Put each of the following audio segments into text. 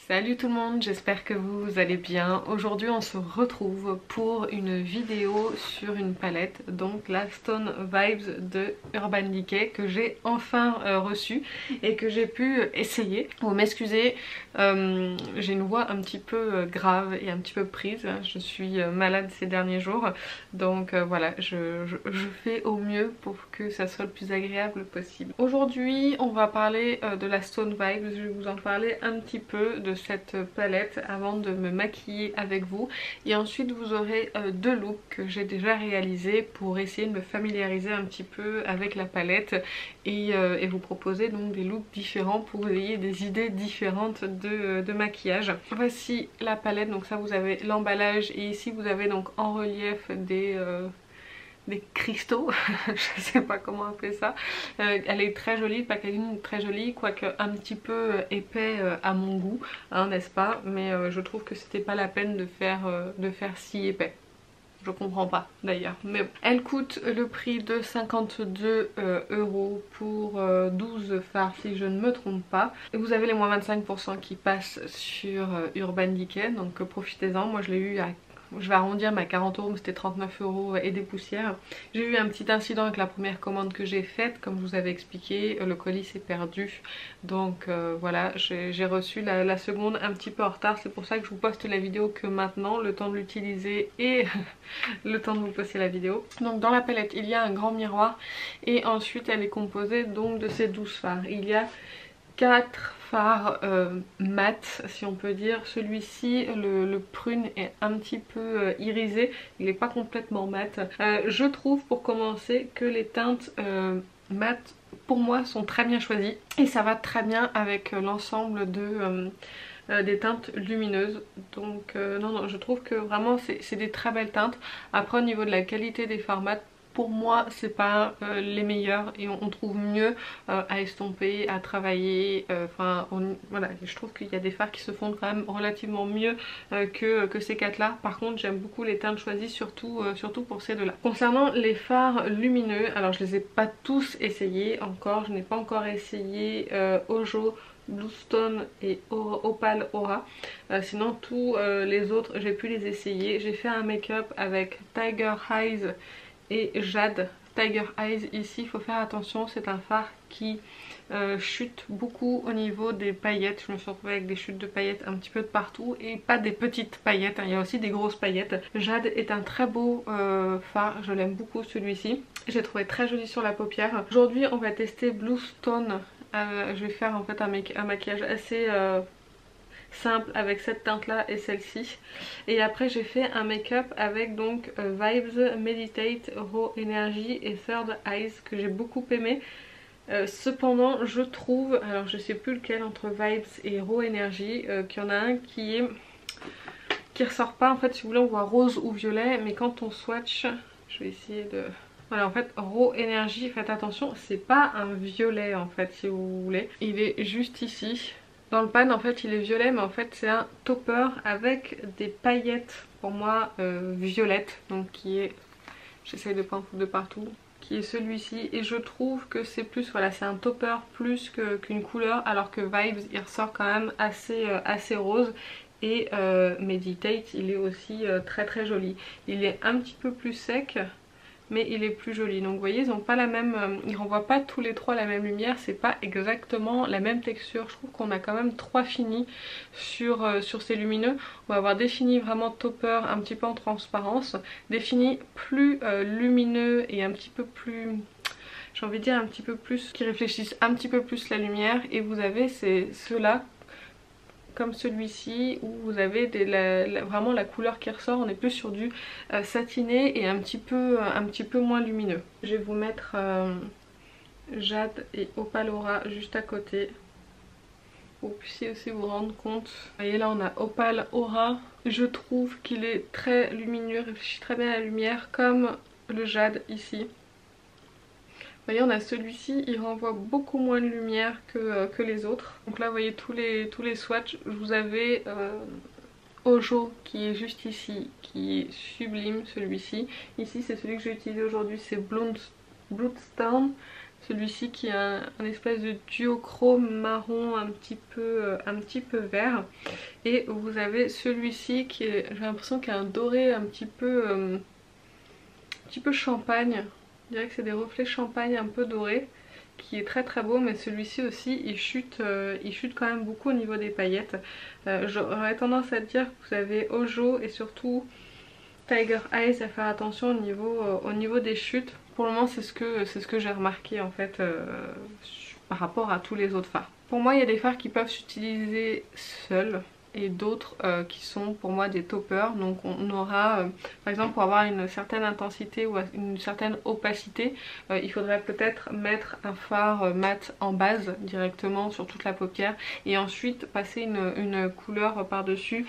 Salut tout le monde, j'espère que vous allez bien. Aujourd'hui on se retrouve pour une vidéo sur une palette, donc la Stone Vibes de Urban Decay que j'ai enfin reçue et que j'ai pu essayer. Vous m'excusez, j'ai une voix un petit peu grave et un petit peu prise, je suis malade ces derniers jours, donc voilà, je fais au mieux pour que ça soit le plus agréable possible. Aujourd'hui on va parler de la Stone Vibes, je vais vous en parler un petit peu de cette palette avant de me maquiller avec vous, et ensuite vous aurez deux looks que j'ai déjà réalisés pour essayer de me familiariser un petit peu avec la palette et vous proposer donc des looks différents pour que vous ayez des idées différentes de maquillage. Voici la palette, donc ça vous avez l'emballage et ici vous avez donc en relief des cristaux, je sais pas comment appeler ça. Elle est très jolie, le packaging est très joli, quoique un petit peu épais à mon goût, hein, n'est-ce pas, mais je trouve que c'était pas la peine de faire si épais. Je comprends pas d'ailleurs, mais bon. Elle coûte le prix de 52 € pour 12 fards si je ne me trompe pas. Et vous avez les moins 25% qui passent sur Urban Decay, donc profitez-en. Moi je l'ai eu à, je vais arrondir, mais à 40 €, mais c'était 39 € et des poussières. J'ai eu un petit incident avec la première commande que j'ai faite, comme je vous avais expliqué, le colis s'est perdu. Donc voilà, j'ai reçu la seconde un petit peu en retard, c'est pour ça que je vous poste la vidéo que maintenant, le temps de l'utiliser et le temps de vous poster la vidéo. Donc dans la palette il y a un grand miroir et ensuite elle est composée donc de ces 12 fards. Il y a 4 fards mat si on peut dire. Celui-ci, le prune est un petit peu irisé, il n'est pas complètement mat. Je trouve pour commencer que les teintes mat pour moi sont très bien choisies et ça va très bien avec l'ensemble des teintes lumineuses. Donc non, je trouve que vraiment c'est des très belles teintes. Après au niveau de la qualité des fards mat, pour moi c'est pas les meilleurs et on trouve mieux à estomper, à travailler, enfin voilà, je trouve qu'il y a des fards qui se font quand même relativement mieux que ces 4 là. Par contre j'aime beaucoup les teintes choisies, surtout pour ces deux là. Concernant les fards lumineux, alors je les ai pas tous essayés encore, je n'ai pas encore essayé Ojo, Bluestone et Opal Aura, sinon tous les autres j'ai pu les essayer. J'ai fait un make-up avec Tiger Eyes et Jade. Tiger Eyes ici, il faut faire attention, c'est un fard qui chute beaucoup au niveau des paillettes. Je me suis retrouvée avec des chutes de paillettes un petit peu de partout et pas des petites paillettes, hein. Il y a aussi des grosses paillettes. Jade est un très beau fard, je l'aime beaucoup celui-ci. J'ai trouvé très joli sur la paupière. Aujourd'hui on va tester Bluestone. Je vais faire en fait un maquillage assez simple avec cette teinte là et celle-ci, et après j'ai fait un make-up avec donc Vibes Meditate, Raw Energy et Third Eyes que j'ai beaucoup aimé. Cependant je trouve, alors je sais plus lequel entre Vibes et Raw Energy, qu'il y en a un qui ressort pas en fait. Si vous voulez on voit rose ou violet, mais quand on swatch, je vais essayer de... Voilà, en fait Raw Energy, faites attention, c'est pas un violet en fait si vous voulez, il est juste ici. Dans le pan en fait il est violet, mais en fait c'est un topper avec des paillettes pour moi violettes, donc qui est, j'essaye de pas en foutre de partout, qui est celui-ci, et je trouve que c'est plus, voilà, c'est un topper plus qu'une couleur, alors que Vibes il ressort quand même assez rose. Et Meditate il est aussi très très joli, il est un petit peu plus sec mais il est plus joli. Donc vous voyez, ils ont pas la même, ils renvoient pas tous les trois la même lumière, c'est pas exactement la même texture. Je trouve qu'on a quand même 3 finis sur ces lumineux. On va avoir des finis vraiment topper un petit peu en transparence, des finis plus lumineux et un petit peu plus, j'ai envie de dire un petit peu plus, qui réfléchissent un petit peu plus la lumière, et vous avez ceux-là comme celui-ci où vous avez vraiment la couleur qui ressort. On est plus sur du satiné et un petit peu moins lumineux. Je vais vous mettre Jade et Opal Aura juste à côté pour que vous puissiez aussi vous rendre compte. Vous voyez là on a Opal Aura, je trouve qu'il est très lumineux, réfléchit très bien à la lumière comme le Jade ici. Vous voyez on a celui-ci, il renvoie beaucoup moins de lumière que les autres. Donc là vous voyez tous les swatchs. Vous avez Ojo qui est juste ici, qui est sublime celui-ci. Ici c'est celui que j'ai utilisé aujourd'hui, c'est Bloodstone. Celui-ci qui a un espèce de duochrome marron un petit peu vert. Et vous avez celui-ci qui est, j'ai l'impression qu'il y a un doré un petit peu champagne. Je dirais que c'est des reflets champagne un peu dorés, qui est très très beau, mais celui-ci aussi il chute quand même beaucoup au niveau des paillettes. J'aurais tendance à dire que vous avez Ojo et surtout Tiger Eyes à faire attention au niveau des chutes. Pour le moment c'est ce que j'ai remarqué en fait par rapport à tous les autres fards. Pour moi il y a des fards qui peuvent s'utiliser seuls et d'autres qui sont pour moi des toppers. Donc on aura par exemple pour avoir une certaine intensité ou une certaine opacité, il faudrait peut-être mettre un fard mat en base directement sur toute la paupière et ensuite passer une couleur par dessus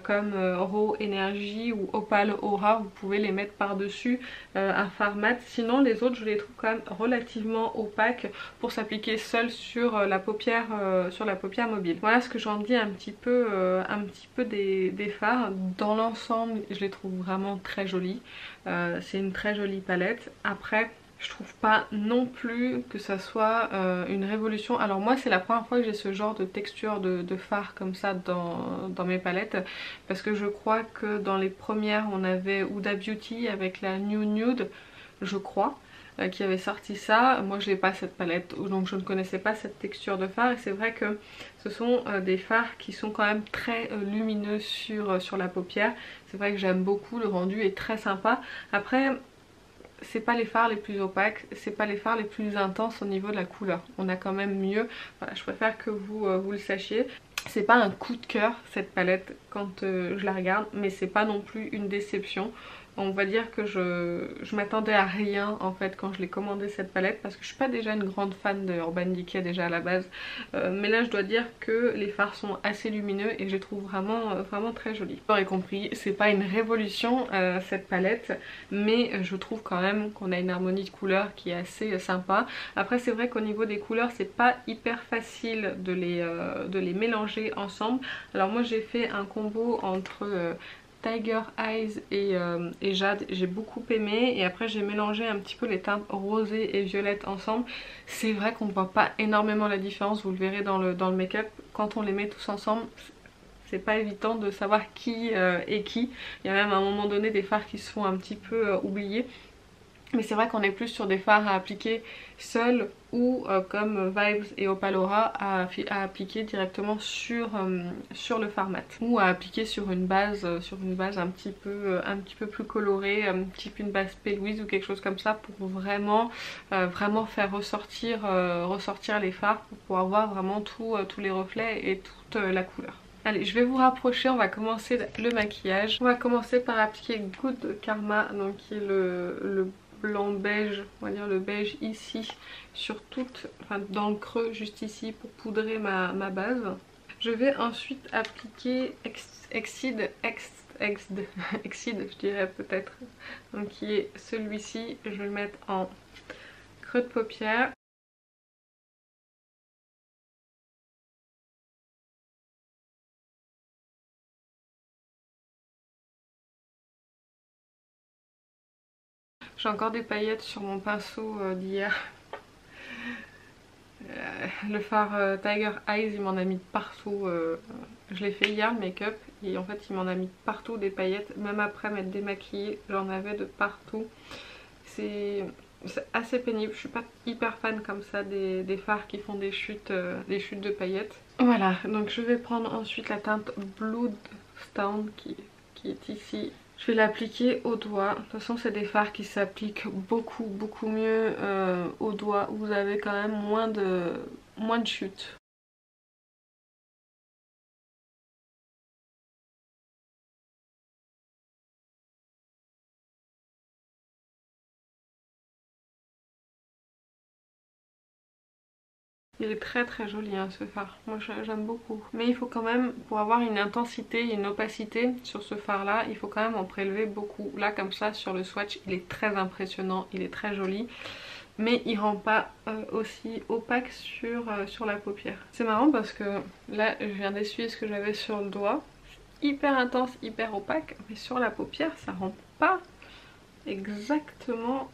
comme Raw Energy ou Opal Aura. Vous pouvez les mettre par dessus un fard mat. Sinon les autres je les trouve quand même relativement opaques pour s'appliquer seul sur la paupière mobile. Voilà ce que j'en dis un petit peu des fards. Dans l'ensemble je les trouve vraiment très jolis. C'est une très jolie palette. Après je trouve pas non plus que ça soit une révolution. Alors moi c'est la première fois que j'ai ce genre de texture de fard comme ça dans mes palettes, parce que je crois que dans les premières on avait Huda Beauty avec la New Nude, je crois, qui avait sorti ça. Moi je n'ai pas cette palette, donc je ne connaissais pas cette texture de fard, et c'est vrai que ce sont des fards qui sont quand même très lumineux sur la paupière. C'est vrai que j'aime beaucoup, le rendu est très sympa. Après c'est pas les fards les plus opaques, c'est pas les fards les plus intenses au niveau de la couleur. On a quand même mieux, voilà, je préfère que vous le sachiez. C'est pas un coup de cœur cette palette quand je la regarde, mais c'est pas non plus une déception. On va dire que je m'attendais à rien en fait quand je l'ai commandé cette palette, parce que je suis pas déjà une grande fan de Urban Decay déjà à la base, mais là je dois dire que les fards sont assez lumineux et je les trouve vraiment très jolis. Vous aurez compris, c'est pas une révolution cette palette, mais je trouve quand même qu'on a une harmonie de couleurs qui est assez sympa. Après c'est vrai qu'au niveau des couleurs c'est pas hyper facile de les mélanger ensemble. Alors moi j'ai fait un combo entre Tiger Eyes et Jade, j'ai beaucoup aimé, et après j'ai mélangé un petit peu les teintes rosées et violettes ensemble. C'est vrai qu'on ne voit pas énormément la différence, vous le verrez dans le make-up, quand on les met tous ensemble c'est pas évident de savoir qui est qui. Il y a même à un moment donné des fards qui se font un petit peu oublier. Mais c'est vrai qu'on est plus sur des fards à appliquer seuls ou comme Vibes et Opal Aura à appliquer directement sur le fard mat, ou à appliquer sur une base un petit peu plus colorée, type une base P. Louise ou quelque chose comme ça, pour vraiment faire ressortir les fards, pour pouvoir voir vraiment tous les reflets et toute la couleur. Allez, je vais vous rapprocher, on va commencer le maquillage. On va commencer par appliquer Good Karma, donc qui est le blanc beige, on va dire le beige ici, sur toute, enfin dans le creux juste ici, pour poudrer ma base. Je vais ensuite appliquer Exceed, je dirais peut-être, donc qui est celui-ci. Je vais le mettre en creux de paupière. J'ai encore des paillettes sur mon pinceau d'hier. Le fard Tiger Eyes il m'en a mis partout. Je l'ai fait hier le make-up et en fait il m'en a mis partout des paillettes. Même après m'être démaquillée j'en avais de partout. C'est assez pénible. Je suis pas hyper fan comme ça des fards qui font des chutes de paillettes. Voilà, donc je vais prendre ensuite la teinte Bloodstone qui est ici. Je vais l'appliquer au doigt. De toute façon c'est des fards qui s'appliquent beaucoup mieux au doigt. Vous avez quand même moins de chutes. Il est très joli hein, ce fard, moi j'aime beaucoup. Mais il faut quand même, pour avoir une intensité et une opacité sur ce fard là, il faut quand même en prélever beaucoup. Là comme ça sur le swatch il est très impressionnant, il est très joli. Mais il rend pas aussi opaque sur la paupière. C'est marrant parce que là je viens d'essuyer ce que j'avais sur le doigt. Hyper intense, hyper opaque, mais sur la paupière ça rend pas exactement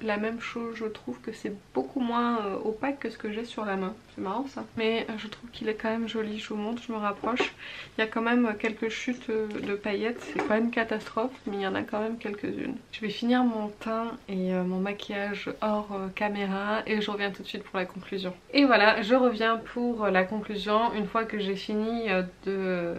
la même chose. Je trouve que c'est beaucoup moins opaque que ce que j'ai sur la main. C'est marrant ça. Mais je trouve qu'il est quand même joli. Je vous montre, je me rapproche. Il y a quand même quelques chutes de paillettes. C'est pas une catastrophe, mais il y en a quand même quelques-unes. Je vais finir mon teint et mon maquillage hors caméra et je reviens tout de suite pour la conclusion. Et voilà, je reviens pour la conclusion. Une fois que j'ai fini de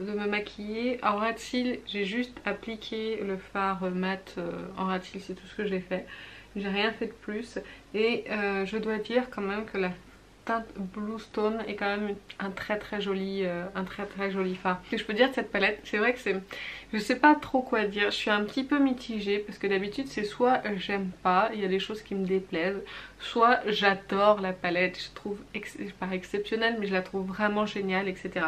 me maquiller, en ras de cils, j'ai juste appliqué le fard mat en ras de cils, c'est tout ce que j'ai fait. J'ai rien fait de plus et je dois dire quand même que la teinte Blue Stone est quand même un très joli fard. Ce que je peux dire de cette palette, c'est vrai que je sais pas trop quoi dire, je suis un petit peu mitigée parce que d'habitude c'est soit j'aime pas, il y a des choses qui me déplaisent, soit j'adore la palette, je trouve pas exceptionnelle mais je la trouve vraiment géniale, etc.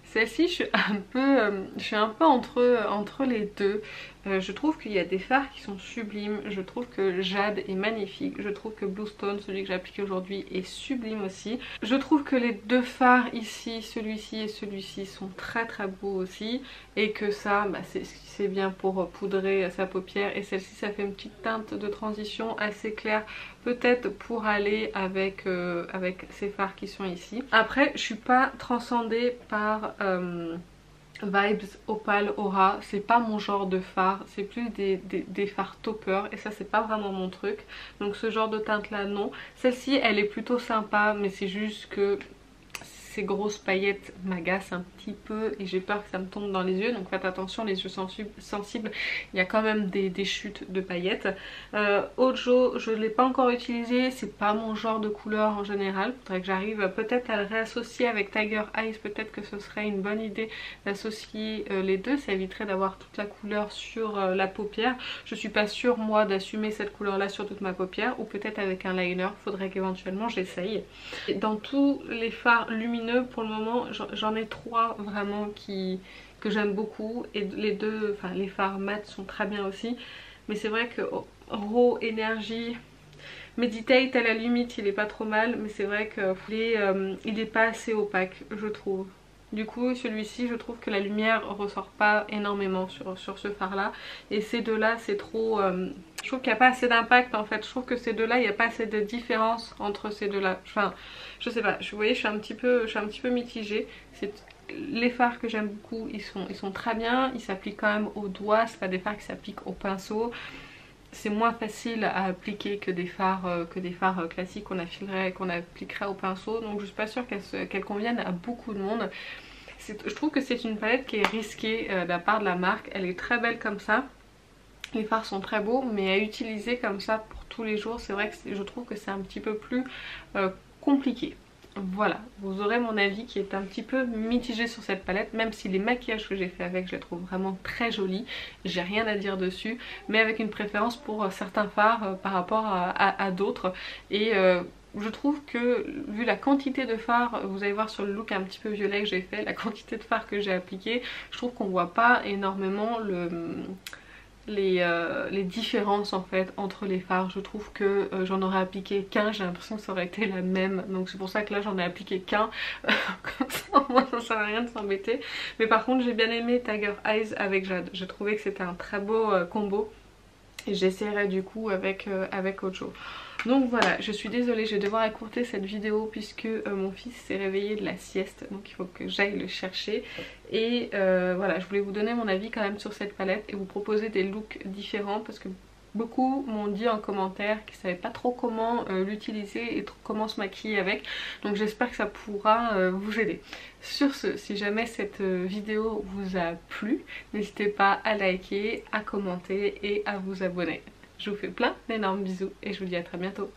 Celle-ci, je suis un peu entre les deux. Je trouve qu'il y a des fards qui sont sublimes. Je trouve que Jade est magnifique. Je trouve que Blue Stone, celui que j'ai appliqué aujourd'hui, est sublime aussi. Je trouve que les deux fards ici, celui-ci et celui-ci, sont très beaux aussi. Et que ça, bah, c'est bien pour poudrer sa paupière. Et celle-ci, ça fait une petite teinte de transition assez claire. Peut-être pour aller avec ces fards qui sont ici. Après, je suis pas transcendée par Vibes Opal Aura, c'est pas mon genre de fard, c'est plus des fards topper et ça c'est pas vraiment mon truc. Donc ce genre de teinte là non. Celle-ci elle est plutôt sympa mais c'est juste que ces grosses paillettes m'agacent un petit peu et j'ai peur que ça me tombe dans les yeux, donc faites attention, les yeux sensibles, il y a quand même des chutes de paillettes. Ojo, je ne l'ai pas encore utilisé, c'est pas mon genre de couleur en général, il faudrait que j'arrive peut-être à le réassocier avec Tiger Eyes, peut-être que ce serait une bonne idée d'associer les deux, ça éviterait d'avoir toute la couleur sur la paupière. Je suis pas sûre moi d'assumer cette couleur là sur toute ma paupière, ou peut-être avec un liner, faudrait qu'éventuellement j'essaye. Dans tous les fards lumineux pour le moment, j'en ai trois vraiment que j'aime beaucoup et les deux, enfin les fards mat sont très bien aussi, mais c'est vrai que Raw Energy Meditate à la limite il est pas trop mal, mais c'est vrai que il est pas assez opaque je trouve. Du coup celui-ci je trouve que la lumière ressort pas énormément sur ce fard là et ces deux là c'est trop... je trouve qu'il n'y a pas assez d'impact en fait, je trouve que ces deux là il n'y a pas assez de différence entre ces deux là. Enfin je sais pas, vous voyez je suis un petit peu mitigée. Les fards que j'aime beaucoup ils sont très bien, ils s'appliquent quand même au doigt, c'est pas des fards qui s'appliquent au pinceau. C'est moins facile à appliquer que des fards classiques qu'on appliquerait au pinceau, donc je suis pas sûre qu'elle convienne à beaucoup de monde. Je trouve que c'est une palette qui est risquée de la part de la marque, elle est très belle comme ça, les fards sont très beaux, mais à utiliser comme ça pour tous les jours, c'est vrai que je trouve que c'est un petit peu plus compliqué. Voilà, vous aurez mon avis qui est un petit peu mitigé sur cette palette, même si les maquillages que j'ai fait avec je les trouve vraiment très jolis, j'ai rien à dire dessus, mais avec une préférence pour certains fards par rapport à d'autres. Et je trouve que vu la quantité de fards, vous allez voir sur le look un petit peu violet que j'ai fait, la quantité de fards que j'ai appliqué, je trouve qu'on voit pas énormément les différences en fait entre les fards. Je trouve que j'en aurais appliqué qu'un, j'ai l'impression que ça aurait été la même, donc c'est pour ça que là j'en ai appliqué qu'un. Comme ça moi ça sert à rien de s'embêter. Mais par contre j'ai bien aimé Tiger Eyes avec Jade, j'ai trouvé que c'était un très beau combo et j'essaierai du coup avec Ojo. Donc voilà, je suis désolée, je vais devoir écourter cette vidéo puisque mon fils s'est réveillé de la sieste, donc il faut que j'aille le chercher. Et voilà, je voulais vous donner mon avis quand même sur cette palette et vous proposer des looks différents parce que beaucoup m'ont dit en commentaire qu'ils ne savaient pas trop comment l'utiliser et comment se maquiller avec, donc j'espère que ça pourra vous aider. Sur ce, si jamais cette vidéo vous a plu, n'hésitez pas à liker, à commenter et à vous abonner. Je vous fais plein d'énormes bisous et je vous dis à très bientôt.